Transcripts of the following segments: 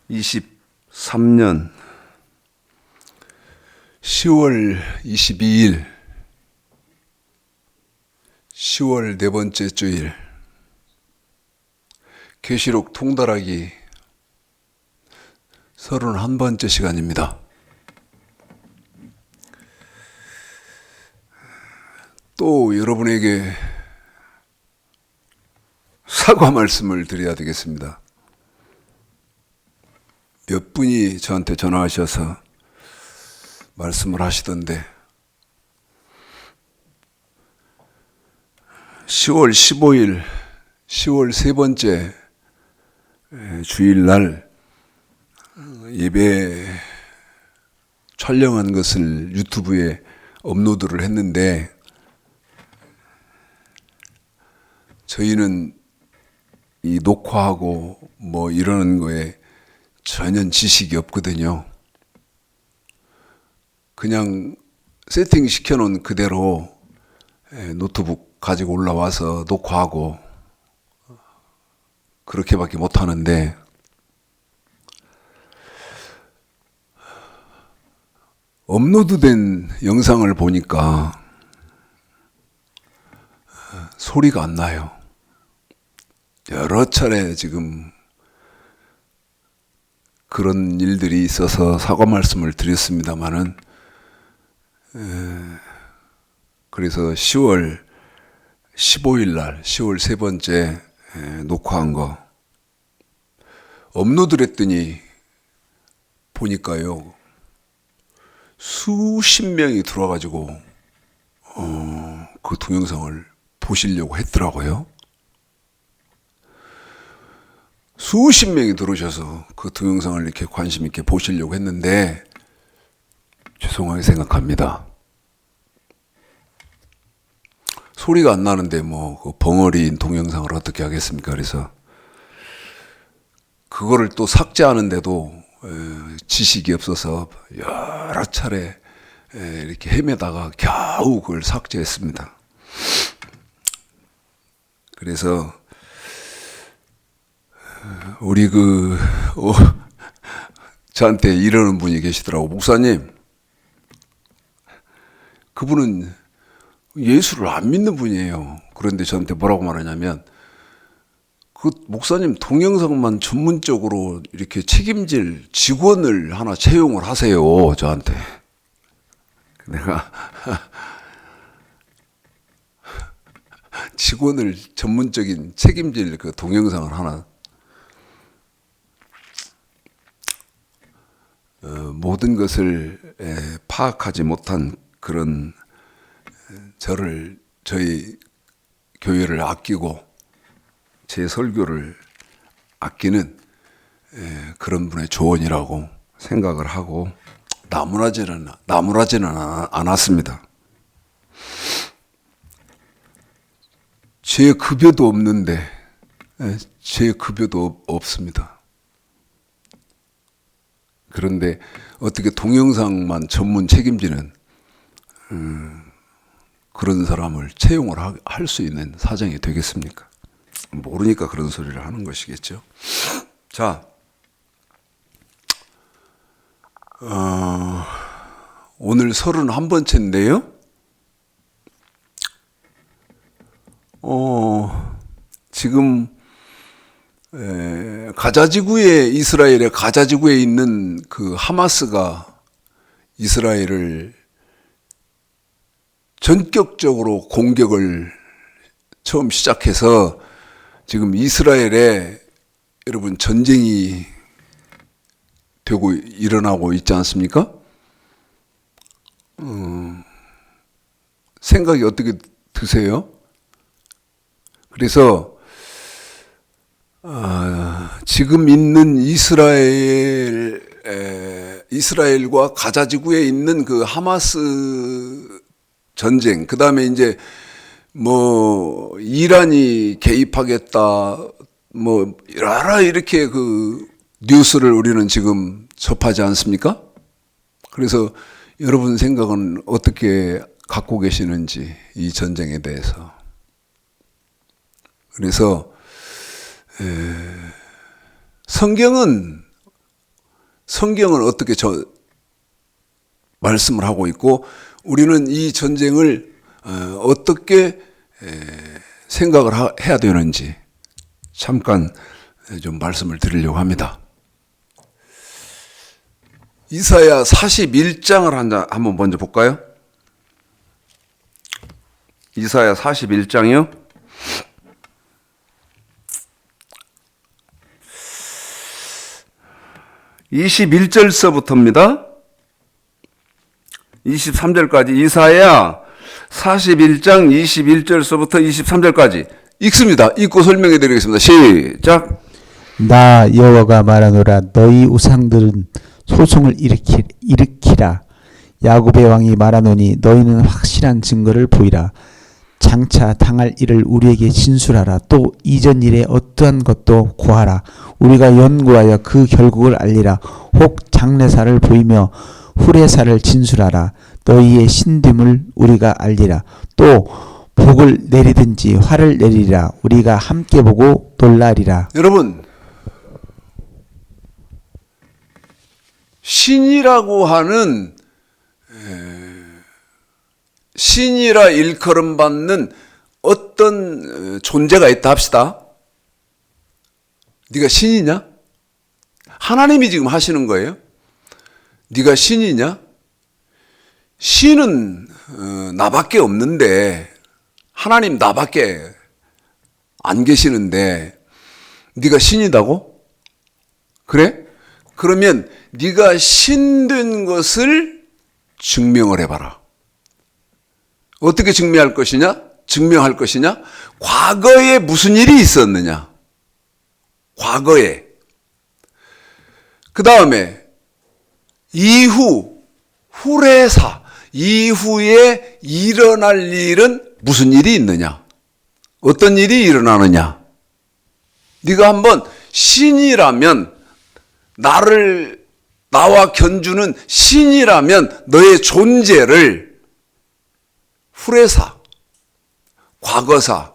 2023년 10월 22일 10월 네 번째 주일 계시록 통달하기 31번째 시간입니다. 또 여러분에게 사과 말씀을 드려야 되겠습니다. 몇 분이 저한테 전화하셔서 말씀을 하시던데 10월 15일 10월 세 번째 주일날 예배 촬영한 것을 유튜브에 업로드를 했는데 저희는 이 녹화하고 뭐 이러는 거에 전혀 지식이 없거든요. 그냥 세팅 시켜놓은 그대로 노트북 가지고 올라와서 녹화하고 그렇게밖에 못하는데 업로드된 영상을 보니까 소리가 안 나요. 여러 차례 지금 그런 일들이 있어서 사과 말씀을 드렸습니다마는 그래서 10월 15일 날 10월 세 번째 녹화한 거 업로드를 했더니 보니까요 수십 명이 들어와가지고 그 동영상을 보시려고 했더라고요. 수십 명이 들어오셔서 그 동영상을 이렇게 관심 있게 보시려고 했는데 죄송하게 생각합니다. 소리가 안 나는데 뭐 그 벙어리인 동영상을 어떻게 하겠습니까? 그래서 그거를 또 삭제하는데도 지식이 없어서 여러 차례 이렇게 헤매다가 겨우 그걸 삭제했습니다. 그래서 우리 저한테 이러는 분이 계시더라고. 목사님, 그분은 예수를 안 믿는 분이에요. 그런데 저한테 뭐라고 말하냐면 그 목사님 동영상만 전문적으로 이렇게 책임질 직원을 하나 채용을 하세요. 저한테. 내가 직원을 전문적인 책임질 그 동영상을 하나 모든 것을 파악하지 못한 그런 저희 교회를 아끼고 제 설교를 아끼는 그런 분의 조언이라고 생각을 하고 나무라지는 않았습니다. 제 급여도 없는데 제 급여도 없습니다. 그런데 어떻게 동영상만 전문 책임지는 그런 사람을 채용을 할 수 있는 사정이 되겠습니까? 모르니까 그런 소리를 하는 것이겠죠. 자, 오늘 31번째인데요. 지금 이스라엘의 가자지구에 있는 그 하마스가 이스라엘을 전격적으로 공격을 처음 시작해서 지금 이스라엘에 여러분 전쟁이 일어나고 있지 않습니까? 생각이 어떻게 드세요? 그래서 지금 있는 이스라엘과 가자지구에 있는 그 하마스 전쟁, 그 다음에 이제 뭐 이란이 개입하겠다, 뭐 여러 이렇게 그 뉴스를 우리는 지금 접하지 않습니까? 그래서 여러분 생각은 어떻게 갖고 계시는지 이 전쟁에 대해서. 그래서 성경은 어떻게 말씀을 하고 있고 우리는 이 전쟁을 어떻게 생각을 해야 되는지 잠깐 좀 말씀을 드리려고 합니다. 이사야 41장을 한번 먼저 볼까요? 이사야 41장이요. 21절서부터입니다. 23절까지 이사야 41장 21절서부터 23절까지 읽습니다. 읽고 설명해 드리겠습니다. 시작. 나 여호와가 말하노라. 너희 우상들은 소송을 일으키라. 야곱의 왕이 말하노니 너희는 확실한 증거를 보이라. 장차 당할 일을 우리에게 진술하라. 또 이전 일에 어떠한 것도 고하라. 우리가 연구하여 그 결국을 알리라. 혹 장래사를 보이며 후래사를 진술하라. 너희의 신됨을 우리가 알리라. 또 복을 내리든지 화를 내리라. 우리가 함께 보고 놀라리라. 여러분, 신이라고 하는 신이라 일컬음받는 어떤 존재가 있다 합시다. 네가 신이냐? 하나님이 지금 하시는 거예요. 네가 신이냐? 신은 나밖에 없는데 하나님 나밖에 안 계시는데 네가 신이다고? 그래? 그러면 네가 신된 것을 증명을 해봐라. 어떻게 증명할 것이냐? 과거에 무슨 일이 있었느냐? 과거에. 그 다음에 후래사, 이후에 일어날 일은 무슨 일이 있느냐? 어떤 일이 일어나느냐? 네가 한번 신이라면 나와 견주는 신이라면 너의 존재를 후래사, 과거사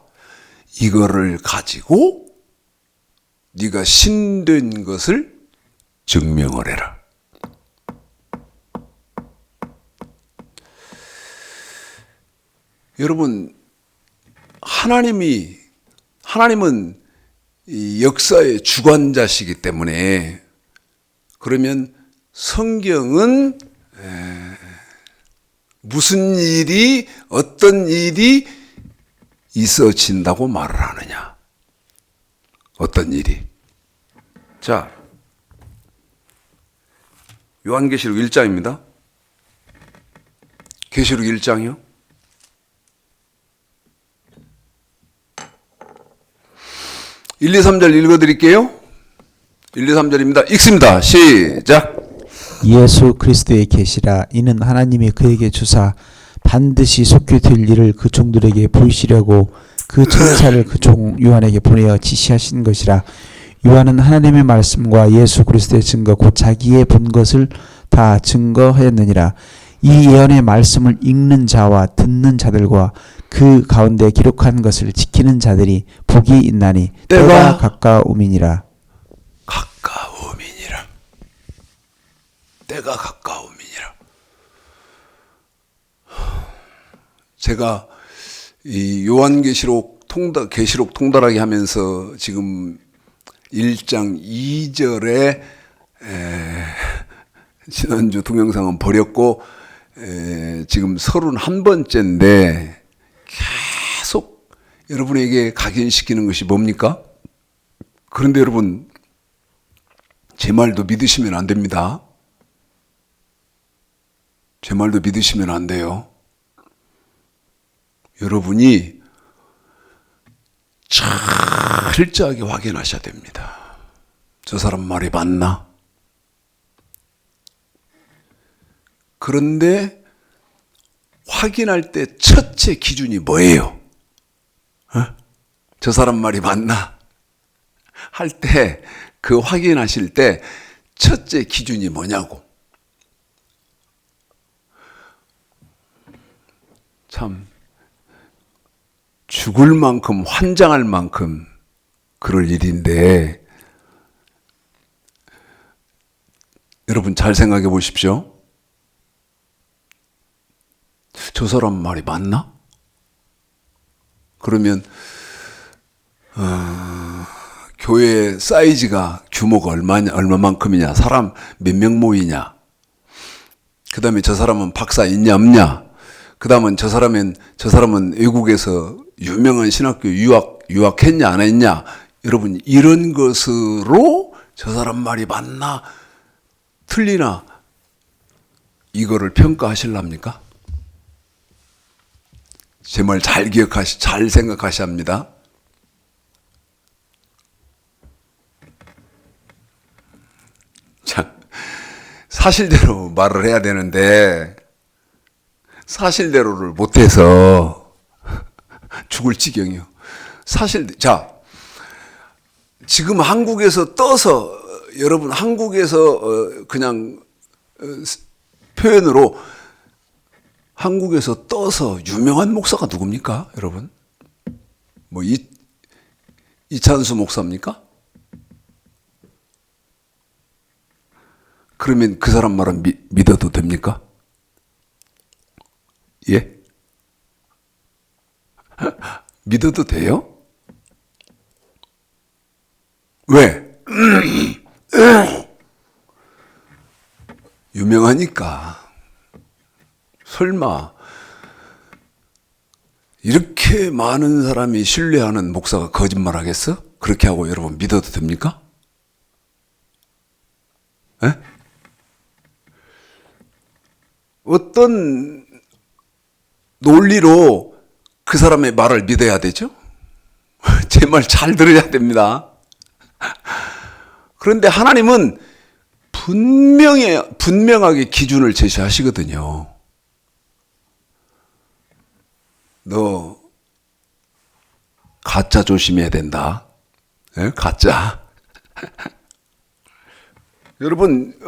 이거를 가지고 네가 신된 것을 증명을 해라. 여러분, 하나님은 이 역사의 주관자시기 때문에 그러면 성경은 무슨 일이 어떤 일이 있어진다고 말을 하느냐? 어떤 일이? 자, 요한계시록 1장입니다. 계시록 1장이요. 1, 2, 3절 읽어드릴게요. 1, 2, 3절입니다. 읽습니다. 시작. 예수 그리스도의 계시라. 이는 하나님이 그에게 주사 반드시 속히 될 일을 그 종들에게 보이시려고 그 천사를 그 종 요한에게 보내어 지시하신 것이라. 요한은 하나님의 말씀과 예수 그리스도의 증거 곧 자기의 본 것을 다 증거하였느니라. 이 예언의 말씀을 읽는 자와 듣는 자들과 그 가운데 기록한 것을 지키는 자들이 복이 있나니 때가 가까움이니라. 때가 가까움이니라. 제가 이 요한계시록 계시록 통달하게 하면서 지금 1장 2절에 지난주 동영상은 버렸고 지금 31번째인데 계속 여러분에게 각인시키는 것이 뭡니까? 그런데 여러분, 제 말도 믿으시면 안 됩니다. 제 말도 믿으시면 안 돼요. 여러분이 철저하게 확인하셔야 됩니다. 저 사람 말이 맞나? 그런데 확인할 때 첫째 기준이 뭐예요? 저 사람 말이 맞나? 할 때, 그 확인하실 때 첫째 기준이 뭐냐고. 참 죽을 만큼 환장할 만큼 그럴 일인데 여러분 잘 생각해 보십시오. 저 사람 말이 맞나? 그러면 교회 사이즈가 규모가 얼마만큼이냐, 사람 몇 명 모이냐, 그 다음에 저 사람은 박사 있냐 없냐, 그 다음은 저 사람은 외국에서 유명한 신학교 유학했냐 안 했냐, 여러분 이런 것으로 저 사람 말이 맞나 틀리나 이거를 평가하실랍니까? 제 말 잘 생각하셔야 합니다. 자, 사실대로 말을 해야 되는데 사실대로를 못해서 죽을 지경이요. 자, 지금 한국에서 떠서 여러분 한국에서 그냥 표현으로 한국에서 떠서 유명한 목사가 누굽니까, 여러분? 뭐 이찬수 목사입니까? 그러면 그 사람 말은 믿어도 됩니까? 예? 믿어도 돼요? 왜? 유명하니까. 설마 이렇게 많은 사람이 신뢰하는 목사가 거짓말 하겠어? 그렇게 하고 여러분 믿어도 됩니까? 에? 어떤 논리로 그 사람의 말을 믿어야 되죠? 제 말 잘 들어야 됩니다. 그런데 하나님은 분명하게 기준을 제시하시거든요. 너 가짜 조심해야 된다. 네? 가짜. 여러분,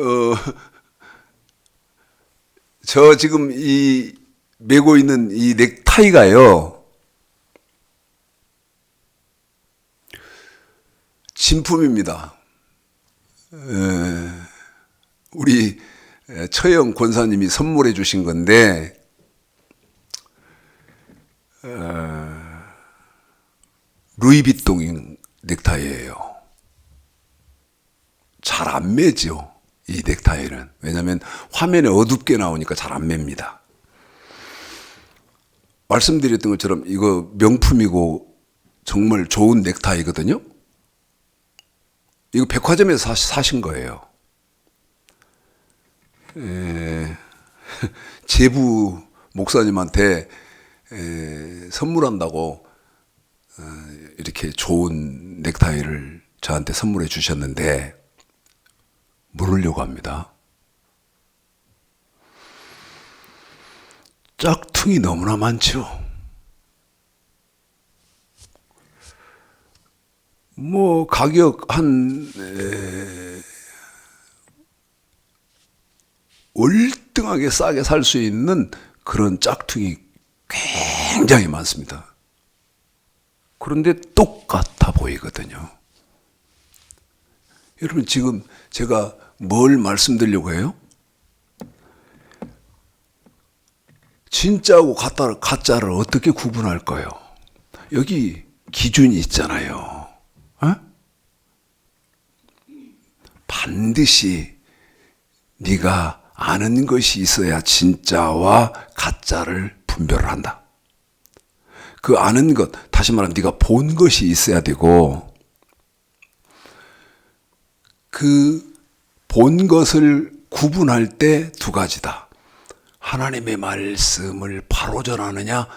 저 지금 메고 있는 이 넥타이가요, 진품입니다. 우리 처영 권사님이 선물해 주신 건데, 루이비통 넥타이예요. 잘 안 매죠, 이 넥타이는. 왜냐하면 화면에 어둡게 나오니까 잘 안 맵니다. 말씀드렸던 것처럼 이거 명품이고 정말 좋은 넥타이거든요. 이거 백화점에서 사신 거예요. 제부 목사님한테 선물한다고 이렇게 좋은 넥타이를 저한테 선물해 주셨는데 모르려고 합니다. 짝퉁이 너무나 많죠. 뭐 가격 한 월등하게 싸게 살 수 있는 그런 짝퉁이 굉장히 많습니다. 그런데 똑같아 보이거든요. 여러분 지금 제가 뭘 말씀드리려고 해요? 진짜하고 가짜를 어떻게 구분할 거예요? 여기 기준이 있잖아요. 어? 반드시 네가 아는 것이 있어야 진짜와 가짜를 분별을 한다. 그 아는 것, 다시 말하면 네가 본 것이 있어야 되고, 그 본 것을 구분할 때 두 가지다. 하나님의 말씀을 바로 전하느냐,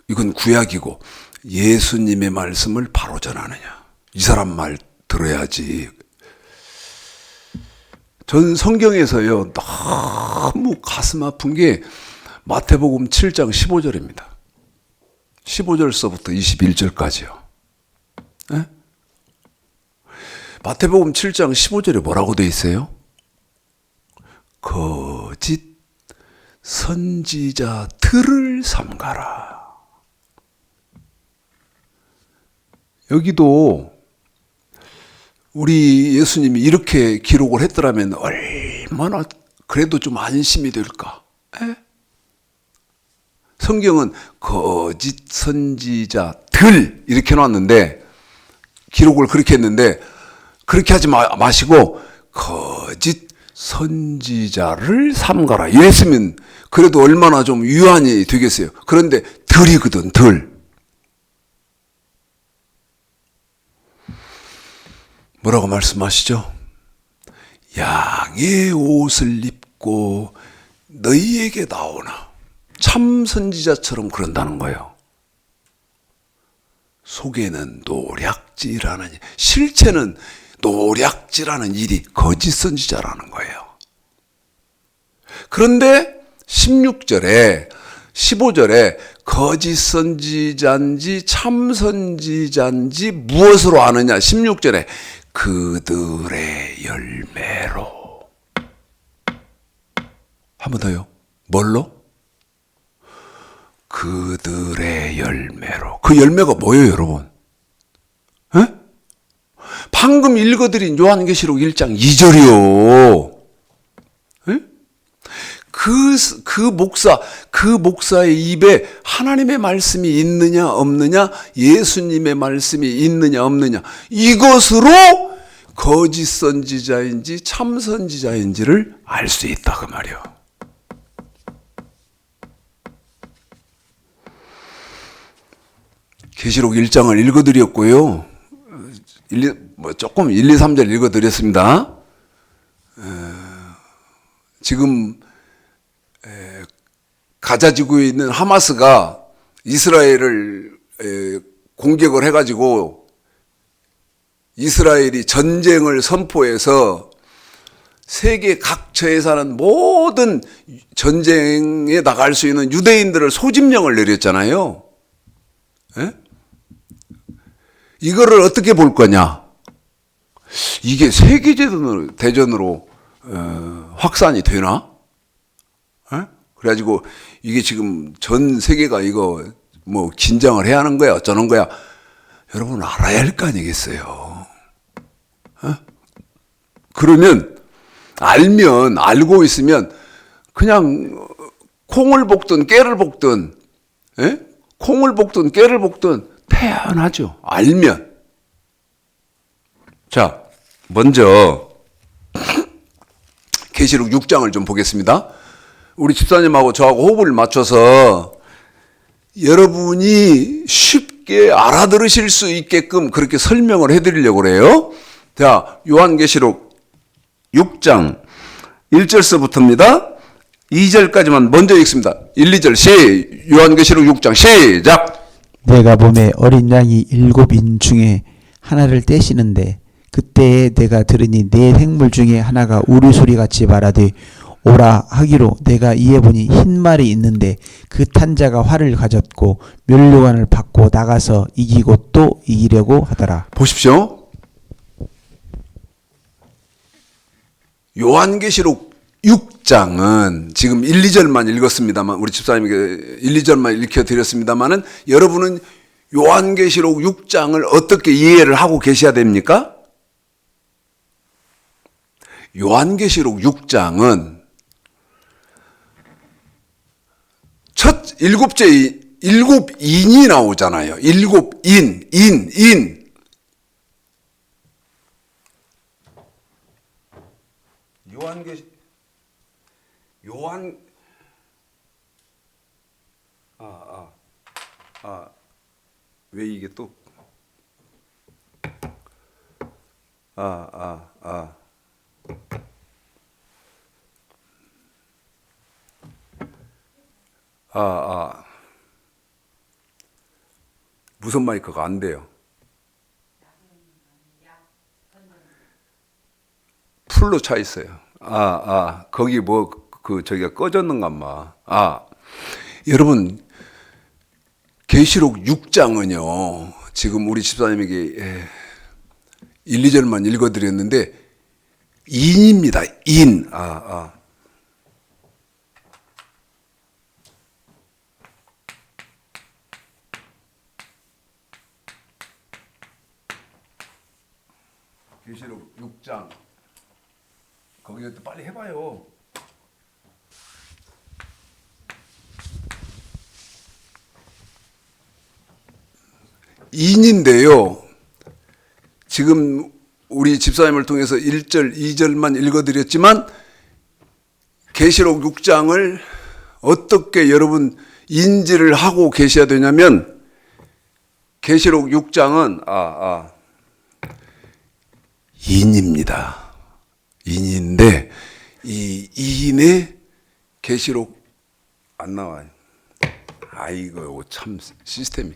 이건 구약이고, 예수님의 말씀을 바로 전하느냐. 이 사람 말 들어야지. 전 성경에서요, 너무 가슴 아픈 게 마태복음 7장 15절입니다. 15절서부터 21절까지요. 네? 마태복음 7장 15절에 뭐라고 돼 있어요? 거짓 선지자들을 삼가라. 여기도 우리 예수님이 이렇게 기록을 했더라면 얼마나 그래도 좀 안심이 될까? 에? 성경은 거짓 선지자들 이렇게 놨는데, 기록을 그렇게 했는데, 그렇게 하지 마시고 거짓 선지자를 삼가라 이랬으면 그래도 얼마나 좀 유한이 되겠어요. 그런데 들이거든, 들. 뭐라고 말씀하시죠? 양의 옷을 입고 너희에게 나오나. 참 선지자처럼 그런다는 거예요. 속에는 노략질하는, 실체는 노략질하는 일이 거짓 선지자라는 거예요. 그런데 16절에 15절에 거짓 선지자인지 참 선지자인지 무엇으로 아느냐? 16절에 그들의 열매로. 한 번 더요. 뭘로? 그들의 열매로. 그 열매가 뭐예요, 여러분? 에? 방금 읽어드린 요한계시록 1장 2절이요. 에? 그 목사의 입에 하나님의 말씀이 있느냐 없느냐, 예수님의 말씀이 있느냐 없느냐, 이것으로 거짓 선지자인지 참 선지자인지를 알 수 있다 그 말이요. 계시록 1장을 읽어드렸고요. 조금 1, 2, 3절 읽어드렸습니다. 지금 가자 지구에 있는 하마스가 이스라엘을 공격을 해가지고 이스라엘이 전쟁을 선포해서 세계 각처에 사는 모든 전쟁에 나갈 수 있는 유대인들을 소집령을 내렸잖아요. 에? 이거를 어떻게 볼 거냐? 이게 세계대전으로 확산이 되나? 에? 그래가지고 이게 지금 전 세계가 이거 뭐 긴장을 해야 하는 거야, 어쩌는 거야? 여러분 알아야 할 거 아니겠어요? 에? 그러면 알고 있으면 그냥 콩을 볶든 깨를 볶든, 에? 콩을 볶든 깨를 볶든 태연하죠. 알면. 자, 먼저 계시록 6장을 좀 보겠습니다. 우리 집사님하고 저하고 호흡을 맞춰서 여러분이 쉽게 알아들으실 수 있게끔 그렇게 설명을 해드리려고 그래요. 자, 요한계시록 6장 1절서부터입니다. 2절까지만 먼저 읽습니다. 1, 2절 요한계시록 6장 시작. 내가 봄에 어린 양이 7인 중에 하나를 떼시는데 그때에 내가 들으니 네 생물 중에 하나가 우리소리같이 말하되 오라 하기로 내가 이에 보니 흰 말이 있는데 그 탄 자가 활을 가졌고 면류관을 받고 나가서 이기고 또 이기려고 하더라. 보십시오. 요한계시록 6장은 지금 1, 2절만 읽었습니다만, 우리 집사님에게 1, 2절만 읽혀드렸습니다만은, 여러분은 요한계시록 6장을 어떻게 이해를 하고 계셔야 됩니까? 요한계시록 6장은 첫 일곱 인이 나오잖아요. 일곱 인. 왜 이게 또 무선 마이크가 안 돼요. 풀로 차 있어요. 거기 저기가 꺼졌는가 마. 여러분, 계시록 6장은요, 지금 우리 집사님에게 1, 2절만 읽어드렸는데, 인입니다. 인. 계시록 6장 거기에 또 빨리 해봐요. 인인데요. 지금 우리 집사님을 통해서 1절, 2절만 읽어드렸지만 계시록 6장을 어떻게 여러분 인지를 하고 계셔야 되냐면 계시록 6장은 인입니다. 인인데 이 인의 계시록 안 나와요. 아이고 참 시스템이.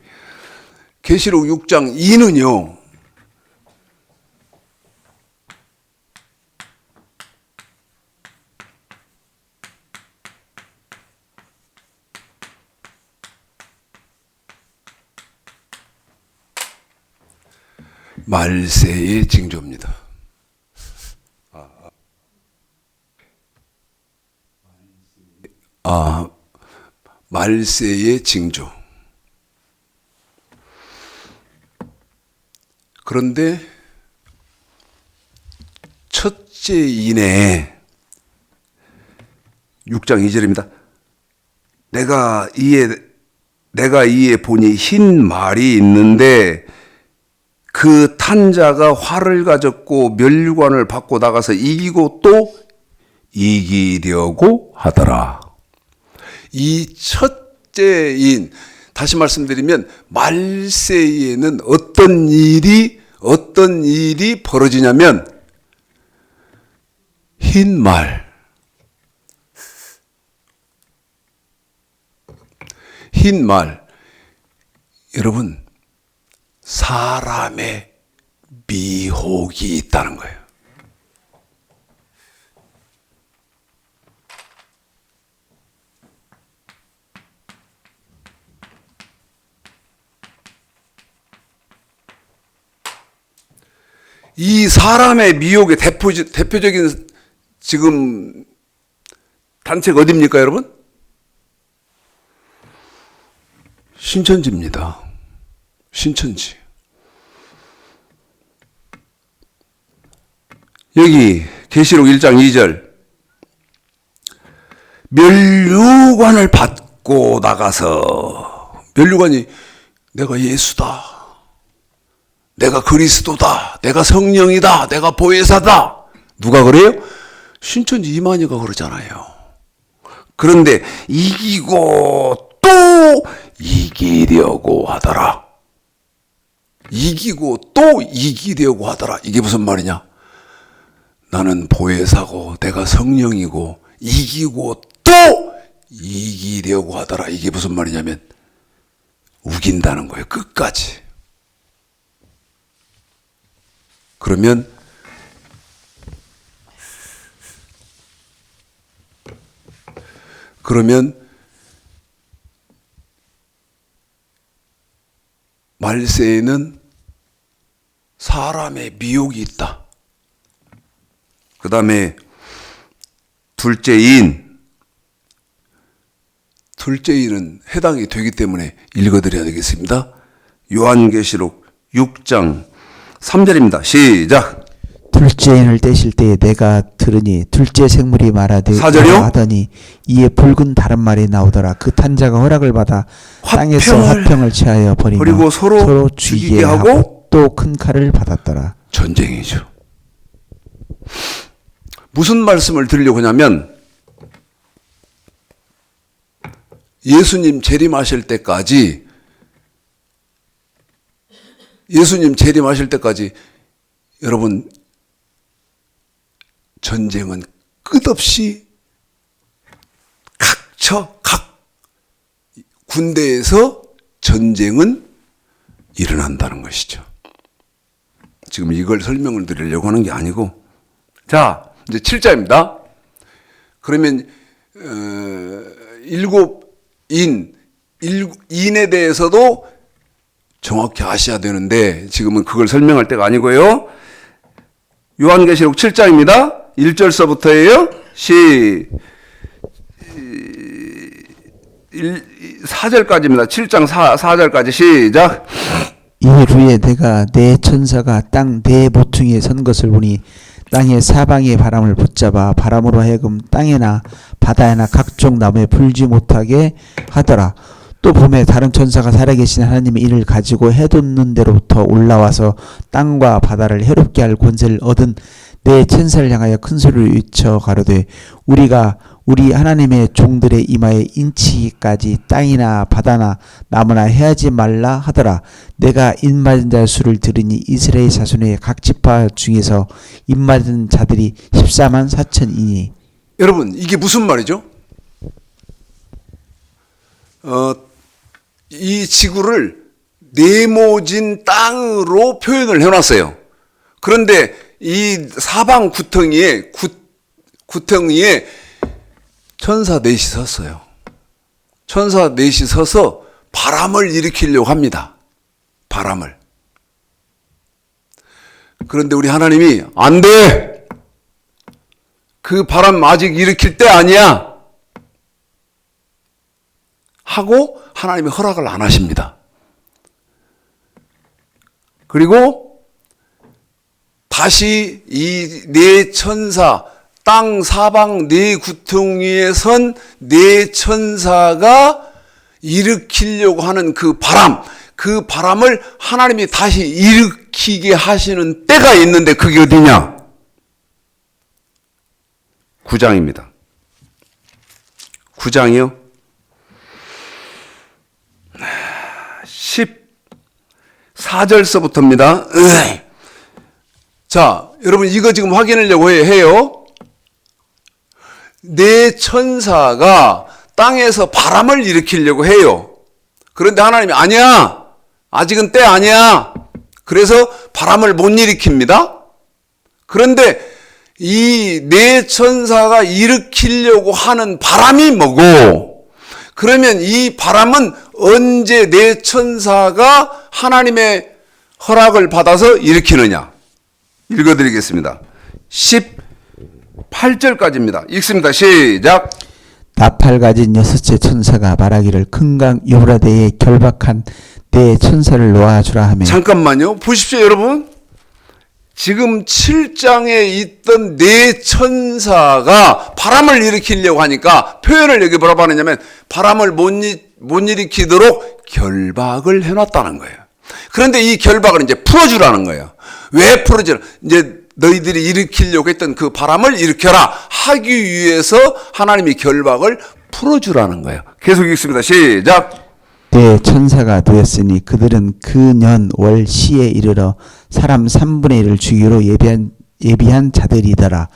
계시록 6장 2는요. 말세의 징조입니다. 말세의 징조. 그런데 첫째 인에 6장 2절입니다. 내가 이에 보니 흰 말이 있는데 그 탄 자가 활을 가졌고 면류관을 받고 나가서 이기고 또 이기려고 하더라. 이 첫째인, 다시 말씀드리면 말세에는 어떤 일이 벌어지냐면 흰 말, 여러분 사람의 미혹이 있다는 거예요. 이 사람의 미혹의 대표적인 지금 단체가 어디입니까, 여러분? 신천지입니다. 신천지. 여기 계시록 1장 2절 면류관을 받고 나가서, 면류관이 내가 예수다, 내가 그리스도다, 내가 성령이다, 내가 보혜사다. 누가 그래요? 신천지 이만희가 그러잖아요. 그런데 이기고 또 이기려고 하더라. 이기고 또 이기려고 하더라. 이게 무슨 말이냐? 나는 보혜사고 내가 성령이고 이기고 또 이기려고 하더라. 이게 무슨 말이냐면 우긴다는 거예요. 끝까지. 그러면 말세에는 사람의 미혹이 있다. 그 다음에 둘째인은 해당이 되기 때문에 읽어드려야 되겠습니다. 요한계시록 6장 3절입니다. 시작. 둘째인을 떼실 때에 내가 들으니 둘째 생물이 말하되 4절이요? 하더니 이에 붉은 다른 말이 나오더라. 그 탄자가 허락을 받아 땅에서 화평을 취하여 버리고 서로 죽이게 하고 또 큰 칼을 받았더라. 전쟁이죠. 무슨 말씀을 드리려고 하냐면 예수님 재림하실 때까지 여러분 전쟁은 끝없이 각 군대에서 전쟁은 일어난다는 것이죠. 지금 이걸 설명을 드리려고 하는 게 아니고, 자 이제 7자입니다. 그러면 인에 대해서도 정확히 아셔야 되는데 지금은 그걸 설명할 때가 아니고요. 요한계시록 7장입니다. 1절서부터예요. 4절까지입니다. 7장 4절까지 시작. 이후에 내가 내 천사가 땅 네 모퉁이에 선 것을 보니 땅의 사방의 바람을 붙잡아 바람으로 하여금 땅에나 바다에나 각종 나무에 불지 못하게 하더라. 또 봄에 다른 천사가 살아계신 하나님의 이를 가지고 해돋는 데로부터 올라와서 땅과 바다를 해롭게 할 권세를 얻은 내 천사를 향하여 큰 소리로 외쳐 가로되 우리가 우리 하나님의 종들의 이마에 인치기까지 땅이나 바다나 나무나 해하지 말라 하더라. 내가 입맞은 자의 수를 들으니 이스라엘 자손의 각 지파 중에서 입맞은 자들이 14만 4천이니. 여러분 이게 무슨 말이죠? 이 지구를 네모진 땅으로 표현을 해놨어요. 그런데 이 사방 구덩이에 천사 넷이 섰어요. 천사 넷이 서서 바람을 일으키려고 합니다. 바람을. 그런데 우리 하나님이 안 돼! 그 바람 아직 일으킬 때 아니야! 하고 하나님이 허락을 안 하십니다. 그리고 다시 이 네 천사, 땅 사방 네 구덩이에 선 네 천사가 일으키려고 하는 그 바람을 하나님이 다시 일으키게 하시는 때가 있는데 그게 어디냐? 9장입니다. 9장이요? 14절서부터입니다. 자, 여러분 이거 지금 확인하려고 해요. 네 천사가 땅에서 바람을 일으키려고 해요. 그런데 하나님이 아니야. 아직은 때 아니야. 그래서 바람을 못 일으킵니다. 그런데 이 네 천사가 일으키려고 하는 바람이 뭐고? 그러면 이 바람은 언제 네 천사가 하나님의 허락을 받아서 일으키느냐? 읽어드리겠습니다. 18절까지입니다. 읽습니다. 시작. 나팔 가진 여섯째 천사가 말하기를 큰 강 유브라데에 결박한 네 천사를 놓아주라 하며. 잠깐만요. 보십시오, 여러분. 지금 7장에 있던 네 천사가 바람을 일으키려고 하니까 표현을 여기 뭐라고 하느냐면 바람을 못 일으키도록 결박을 해놨다는 거예요. 그런데 이 결박을 이제 풀어주라는 거예요. 왜 풀어주라? 이제 너희들이 일으키려고 했던 그 바람을 일으켜라 하기 위해서 하나님이 결박을 풀어주라는 거예요. 계속 읽습니다. 시작. 네 천사가 놓였으니 그들은 그 년 월 시에 이르러 사람 3분의 1을 죽이로 예비한 자들이더라.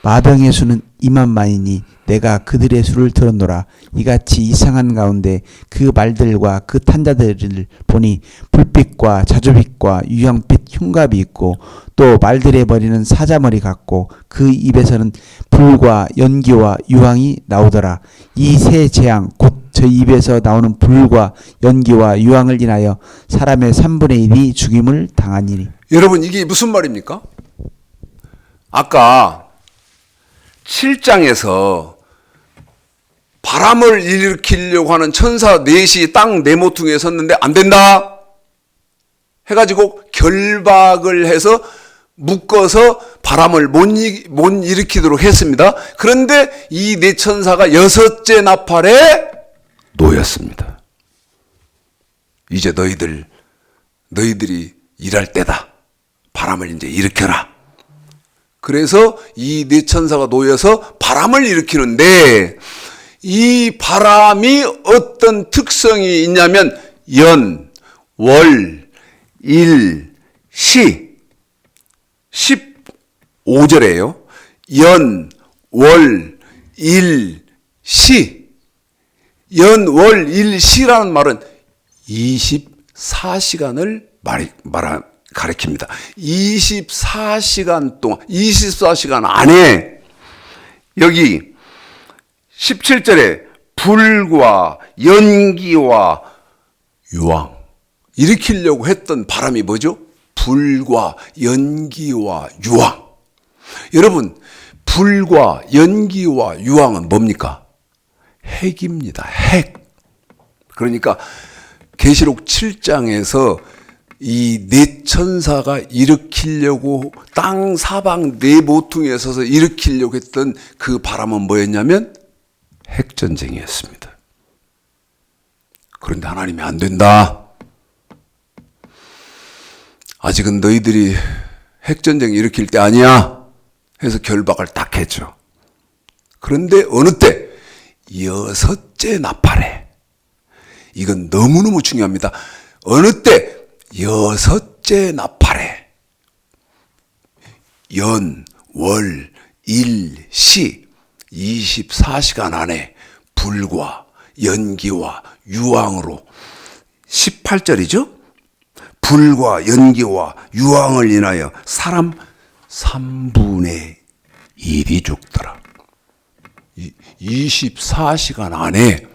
마병의 수는 2만만이니 내가 그들의 수를 들었노라. 이같이 이상한 가운데 그 말들과 그 탄자들을 보니 불빛과 자주빛과 유황빛 흉갑이 있고 또 말들의 머리는 사자머리 같고 그 입에서는 불과 연기와 유황이 나오더라. 이 세 재앙 곧 저 입에서 나오는 불과 연기와 유황을 인하여 사람의 3분의 1이 죽임을 당하니니. 여러분 이게 무슨 말입니까? 아까 7장에서 바람을 일으키려고 하는 천사 넷이 땅 네모퉁이에 섰는데 안 된다 해가지고 결박을 해서 묶어서 바람을 못 일으키도록 했습니다. 그런데 이 네 천사가 여섯째 나팔에 놓였습니다. 이제 너희들이 일할 때다. 바람을 이제 일으켜라. 그래서 이 네 천사가 놓여서 바람을 일으키는데 이 바람이 어떤 특성이 있냐면 연, 월, 일, 시 15절에요. 연, 월, 일, 시 연, 월, 일, 시라는 말은 24시간을 가리킵니다. 24시간 동안, 24시간 안에 여기 17절에 불과 연기와 유황 일으키려고 했던 바람이 뭐죠? 불과 연기와 유황. 여러분, 불과 연기와 유황은 뭡니까? 핵입니다. 핵. 그러니까 계시록 7장에서 이 네 천사가 일으키려고 땅 사방 네 모퉁이에 서서 일으키려고 했던 그 바람은 뭐였냐면 핵전쟁이었습니다. 그런데 하나님이 안 된다. 아직은 너희들이 핵전쟁 일으킬 때 아니야. 해서 결박을 딱 했죠. 그런데 어느 때? 여섯째 나팔에. 이건 너무너무 중요합니다. 어느 때? 여섯째 나팔에. 연, 월, 일, 시 24시간 안에 불과 연기와 유황으로 18절이죠? 불과 연기와 유황을 인하여 사람 3분의 1이 죽더라. 24시간 안에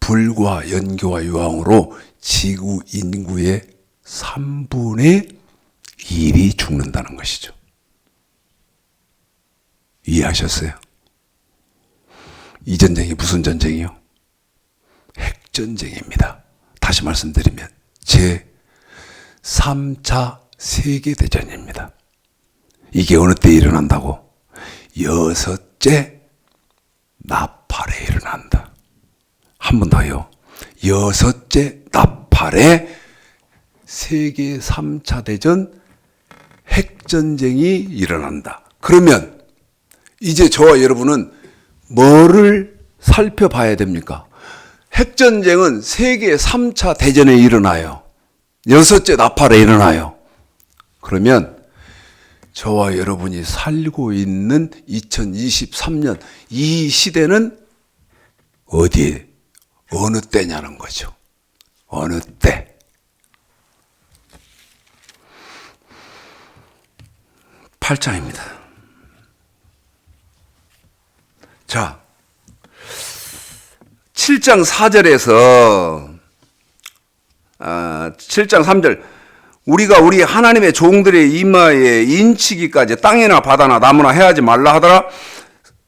불과 연기와 유황으로 지구 인구의 3분의 1이 죽는다는 것이죠. 이해하셨어요? 이 전쟁이 무슨 전쟁이요? 핵전쟁입니다. 다시 말씀드리면 제 3차 세계대전입니다. 이게 어느 때 일어난다고? 여섯째 나팔에 일어난다. 한 번 더요. 여섯째 나팔에 세계 3차 대전 핵전쟁이 일어난다. 그러면 이제 저와 여러분은 뭐를 살펴봐야 됩니까? 핵전쟁은 세계 3차 대전에 일어나요. 여섯째 나팔에 일어나요. 그러면 저와 여러분이 살고 있는 2023년 이 시대는 어디에, 어느 때냐는 거죠. 어느 때. 팔장입니다 자, 7장 4절에서 7장 3절 우리가 우리 하나님의 종들의 이마에 인치기까지 땅이나 바다나 나무나 해하지 말라 하더라.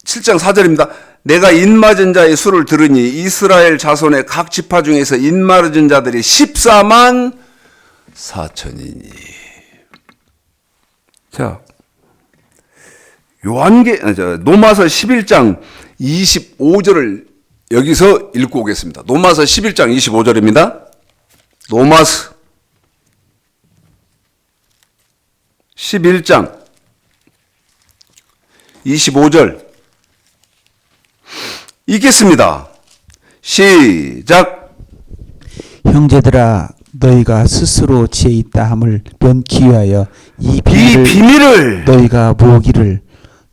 7장 4절입니다. 내가 인맞은 자의 수를 들으니 이스라엘 자손의 각 지파 중에서 인맞은 자들이 14만 4천이니. 자, 노마서 11장 25절을 여기서 읽고 오겠습니다. 노마서 11장 25절입니다. 노마서 11장 25절 읽겠습니다. 시작. 형제들아 너희가 스스로 지혜 있다 함을 면키 위하여 이 비밀을 너희가 모으기를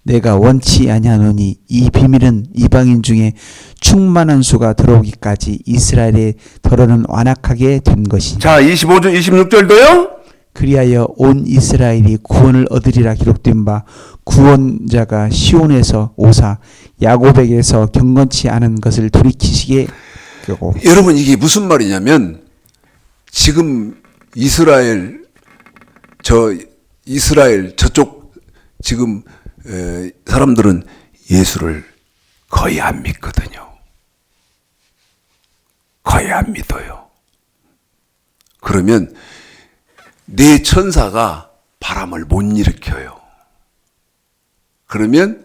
내가 원치 아니하노니 이 비밀은 이방인 중에 충만한 수가 들어오기까지 이스라엘의 더러는 완악하게 된 것이니. 자, 25절 26절도요. 그리하여 온 이스라엘이 구원을 얻으리라 기록된 바 구원자가 시온에서 오사 야곱에게서 경건치 않은 것을 돌이키시게 하고. 여러분 이게 무슨 말이냐면 지금 이스라엘 저쪽 지금 사람들은 예수를 거의 안 믿거든요. 거의 안 믿어요. 그러면 네 천사가 바람을 못 일으켜요. 그러면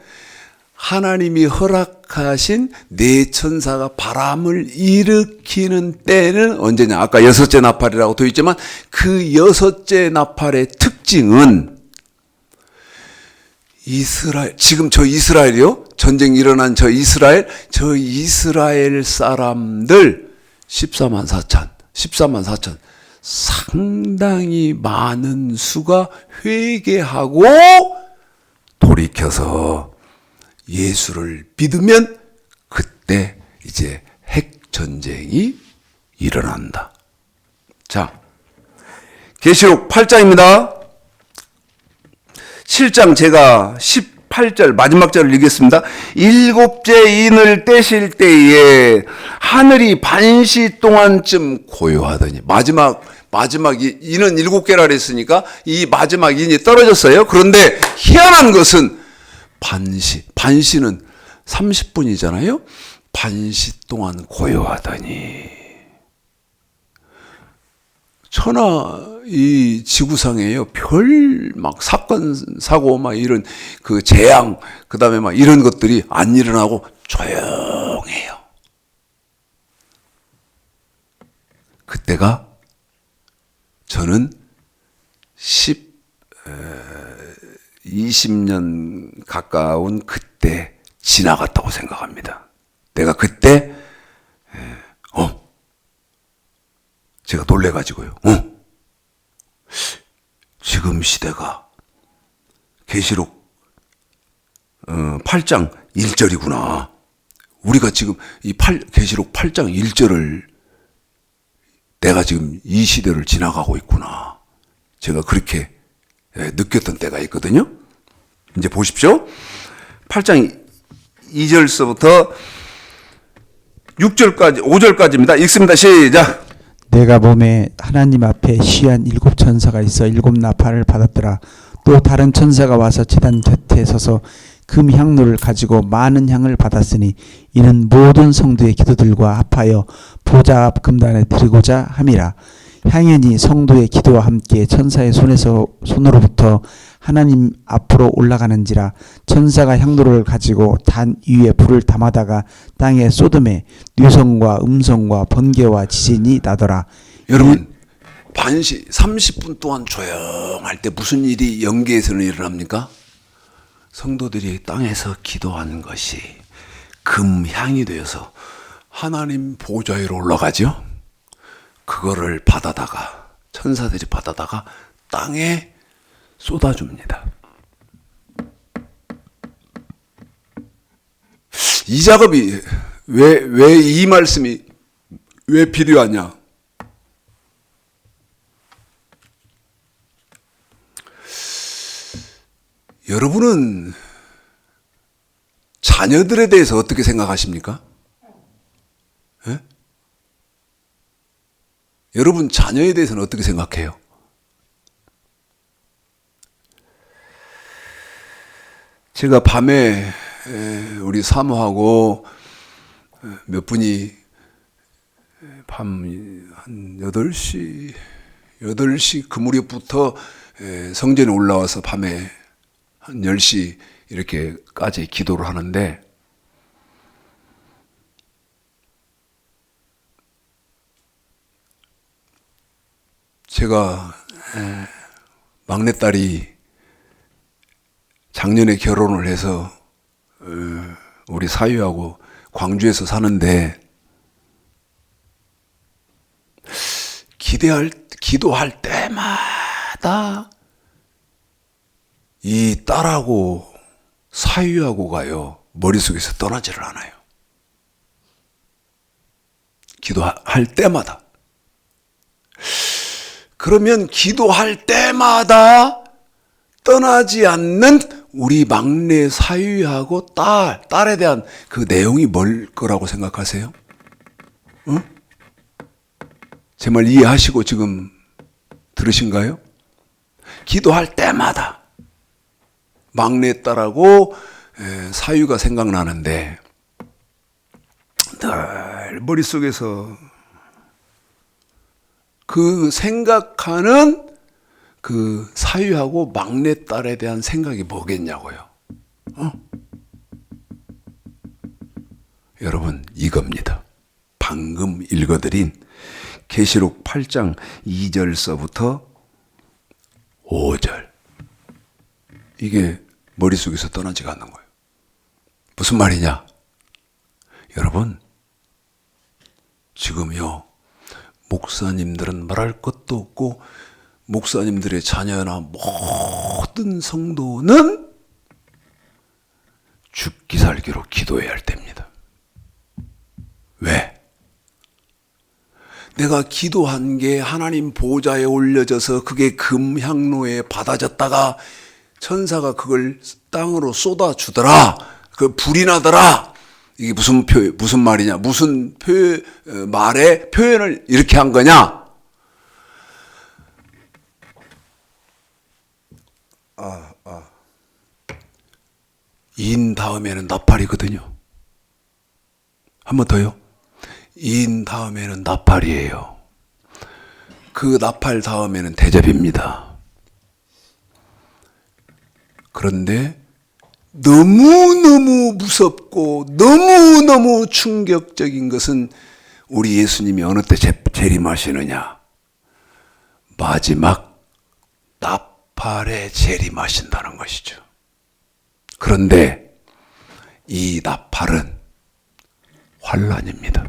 하나님이 허락하신 네 천사가 바람을 일으키는 때는 언제냐? 아까 여섯째 나팔이라고 되어 있지만 그 여섯째 나팔의 특징은 지금 저 이스라엘이요? 전쟁이 일어난 저 이스라엘 사람들 14만 4천. 상당히 많은 수가 회개하고 돌이켜서 예수를 믿으면 그때 이제 핵전쟁이 일어난다. 자, 계시록 8장입니다. 7장 제가 18절 마지막 절을 읽겠습니다. 일곱째 인을 떼실 때에 하늘이 반시 동안쯤 고요하더니 마지막 인은 7개라 그랬으니까 이 마지막 인이 떨어졌어요. 그런데 희한한 것은 반시는 30분이잖아요. 반시 동안 고요하더니 천하 이 지구상에요 별 막 사건 사고 막 이런 그 재앙 그다음에 막 이런 것들이 안 일어나고 조용해요. 그때가 저는 20년 가까운 그때 지나갔다고 생각합니다. 내가 그때 제가 놀래가지고요. 지금 시대가 계시록 8장 1절이구나. 우리가 지금 계시록 8장 1절을 내가 지금 이 시대를 지나가고 있구나. 제가 그렇게 느꼈던 때가 있거든요. 이제 보십시오. 8장 2절서부터 6절까지 5절까지입니다. 읽습니다. 시작. 내가 몸에 하나님 앞에 시한 7 천사가 있어 7 나팔을 받았더라. 또 다른 천사가 와서 제단 곁에 서서 금 향로를 가지고 많은 향을 받았으니 이는 모든 성도의 기도들과 합하여 보좌 앞 금단에 드리고자 함이라. 향연이 성도의 기도와 함께 천사의 손으로부터 하나님 앞으로 올라가는지라. 천사가 향로를 가지고 단 위에 불을 담아다가 땅에 쏟음에 뉘성과 음성과 번개와 지진이 나더라. 여러분 반시 30분 동안 조용할 때 무슨 일이 영계에서는 일어납니까? 성도들이 땅에서 기도하는 것이 금향이 되어서 하나님 보좌 위로 올라가죠. 그거를 받아다가 천사들이 받아다가 땅에 쏟아줍니다. 이 작업이 왜 이 말씀이 왜 필요하냐? 여러분은 자녀들에 대해서 어떻게 생각하십니까? 예? 여러분 자녀에 대해서는 어떻게 생각해요? 제가 밤에 우리 사모하고 몇 분이 밤 한 8시 그 무렵부터 성전에 올라와서 밤에 한 10시 이렇게까지 기도를 하는데 제가 막내딸이 작년에 결혼을 해서 우리 사위하고 광주에서 사는데 기도할 때마다 이 딸하고 사위하고가요 머릿속에서 떠나지를 않아요. 기도할 때마다. 그러면 기도할 때마다 떠나지 않는 우리 막내 사위하고 딸에 대한 그 내용이 뭘 거라고 생각하세요? 응? 제 말 이해하시고 지금 들으신가요? 기도할 때마다 막내 딸하고 사위가 생각나는데 늘 머릿속에서 그 생각하는 그 사위하고 막내딸에 대한 생각이 뭐겠냐고요. 여러분 이겁니다. 방금 읽어드린 계시록 8장 2절서부터 5절 이게 머릿속에서 떠나지가 않는 거예요. 무슨 말이냐? 여러분 지금요 목사님들은 말할 것도 없고 목사님들의 자녀나 모든 성도는 죽기 살기로 기도해야 할 때입니다. 왜? 내가 기도한 게 하나님 보좌에 올려져서 그게 금향로에 받아졌다가 천사가 그걸 땅으로 쏟아주더라. 그 불이 나더라. 이게 무슨 말이냐? 무슨 말의 표현을 이렇게 한 거냐? 인 다음에는 나팔이거든요. 한 번 더요. 인 다음에는 나팔이에요. 그 나팔 다음에는 대접입니다. 그런데 너무너무 무섭고 너무너무 충격적인 것은 우리 예수님이 어느 때 재림하시느냐? 마지막 나팔에 재림하신다는 것이죠. 그런데 이 나팔은 환란입니다.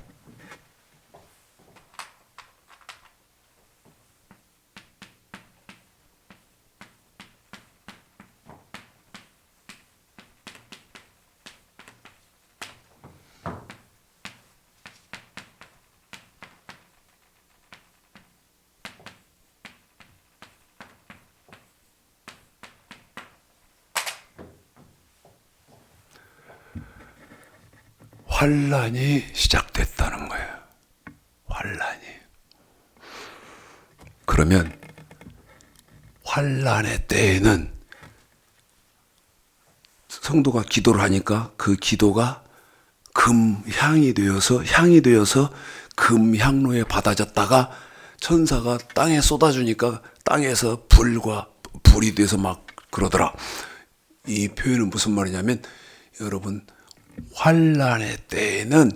환란이 시작됐다는 거예요. 환란이. 그러면 환란의 때에는 성도가 기도를 하니까 그 기도가 금향이 되어서 금향로에 받아졌다가 천사가 땅에 쏟아주니까 땅에서 불이 돼서 막 그러더라. 이 표현은 무슨 말이냐면 여러분 환란의 때에는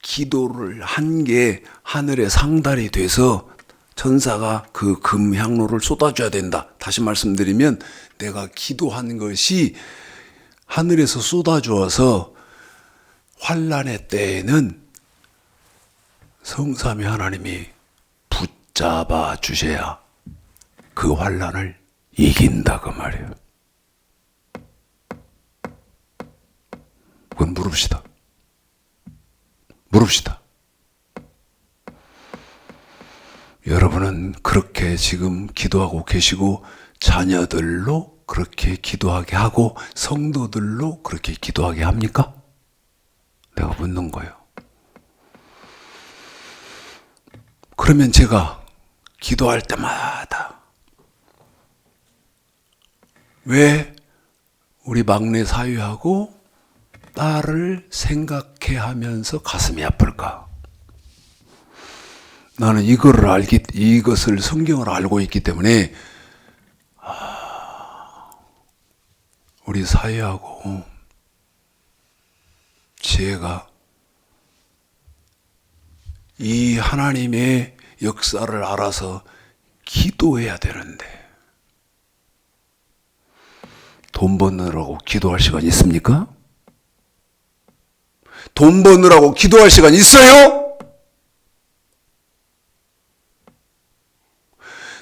기도를 한 게 하늘에 상달이 돼서 천사가 그 금향로를 쏟아줘야 된다. 다시 말씀드리면 내가 기도한 것이 하늘에서 쏟아주어서 환란의 때에는 성삼위 하나님이 붙잡아 주셔야 그 환란을 이긴다 그 말이에요. 그건 물읍시다. 여러분은 그렇게 지금 기도하고 계시고 자녀들로 그렇게 기도하게 하고 성도들로 그렇게 기도하게 합니까? 내가 묻는 거예요. 그러면 제가 기도할 때마다 왜 우리 막내 사위하고 딸을 생각해 하면서 가슴이 아플까? 나는 이것을 성경을 알고 있기 때문에 우리 사위하고 지혜가 이 하나님의 역사를 알아서 기도해야 되는데 돈 버느라고 기도할 시간 있습니까? 돈 버느라고 기도할 시간 있어요?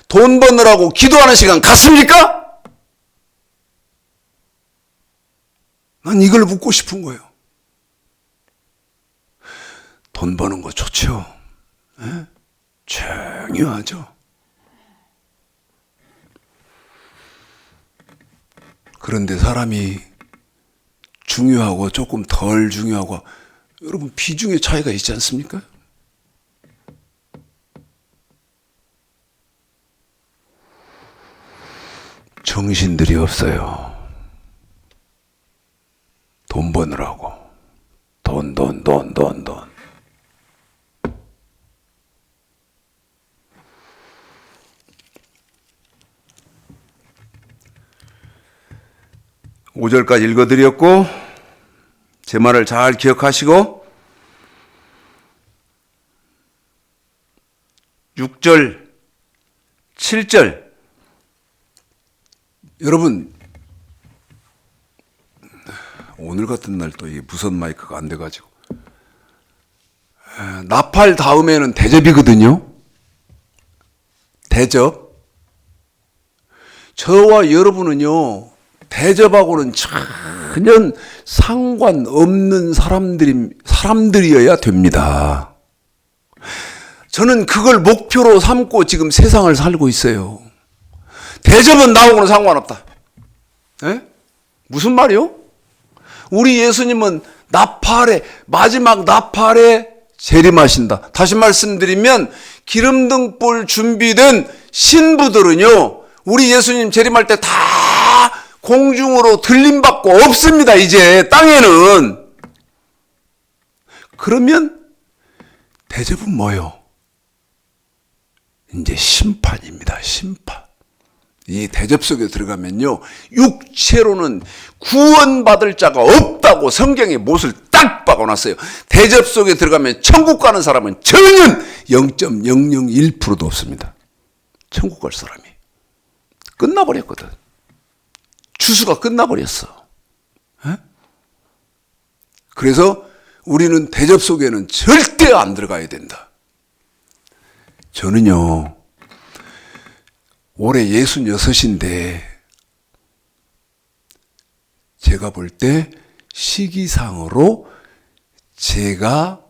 돈 버느라고 기도하는 시간 갖습니까? 난 이걸 묻고 싶은 거예요. 돈 버는 거 좋죠. 예? 중요하죠. 그런데 사람이 중요하고 조금 덜 중요하고 여러분 비중의 차이가 있지 않습니까? 정신들이 없어요. 돈 버느라고. 돈. 5절까지 읽어드렸고 제 말을 잘 기억하시고 6절, 7절 여러분 오늘 같은 날 또 이 무선 마이크가 안 돼가지고 나팔 다음에는 대접이거든요. 대접. 저와 여러분은요 대접하고는 전혀 상관없는 사람들이어야 됩니다. 저는 그걸 목표로 삼고 지금 세상을 살고 있어요. 대접은 나하고는 상관없다. 에? 무슨 말이요? 우리 예수님은 마지막 나팔에 재림하신다. 다시 말씀드리면 기름등불 준비된 신부들은요 우리 예수님 재림할 때 다 공중으로 들림받고 없습니다. 이제 땅에는. 그러면 대접은 뭐요? 이제 심판입니다. 심판. 이 대접 속에 들어가면요, 육체로는 구원받을 자가 없다고 성경에 못을 딱 박아놨어요. 대접 속에 들어가면 천국 가는 사람은 전혀 0.001%도 없습니다. 천국 갈 사람이 끝나버렸거든. 추수가 끝나버렸어. 에? 그래서 우리는 대접 속에는 절대 안 들어가야 된다. 저는요, 올해 66인데 제가 볼 때 시기상으로 제가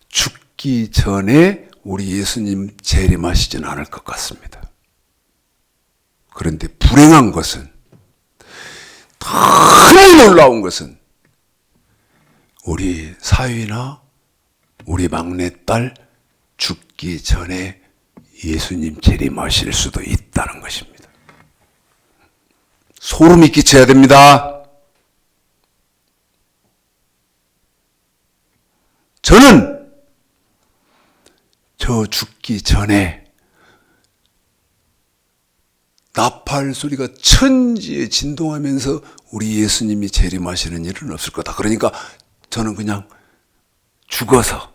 죽기 전에 우리 예수님 재림하시지는 않을 것 같습니다. 그런데 불행한 것은, 너무 놀라운 것은 우리 사위나 우리 막내딸 죽기 전에 예수님 재림하실 수도 있다는 것입니다. 소름이 끼쳐야 됩니다. 저는 저 죽기 전에 나팔 소리가 천지에 진동하면서 우리 예수님이 재림하시는 일은 없을 거다. 그러니까 저는 그냥 죽어서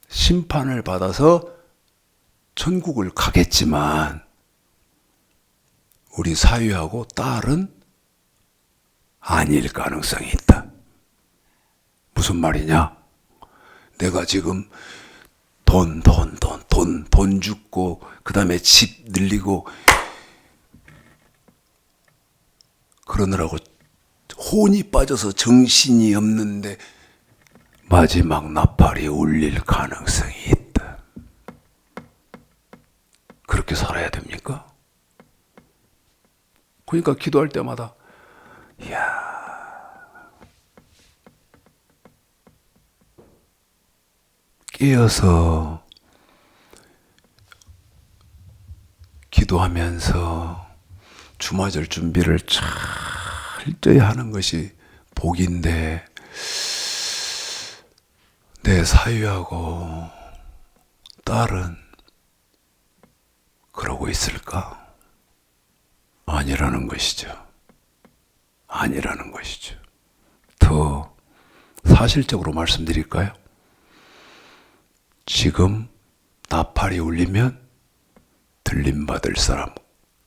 심판을 받아서 천국을 가겠지만 우리 사위하고 딸은 아닐 가능성이 있다. 무슨 말이냐? 내가 지금 돈 죽고 그 다음에 집 늘리고 그러느라고 혼이 빠져서 정신이 없는데 마지막 나팔이 울릴 가능성이 있다. 그렇게 살아야 됩니까? 그러니까 기도할 때마다 깨어서 기도하면서 주맞을 준비를 철저히 하는 것이 복인데 내 사위하고 딸은 그러고 있을까? 아니라는 것이죠. 아니라는 것이죠. 더 사실적으로 말씀드릴까요? 지금 나팔이 울리면 들림받을 사람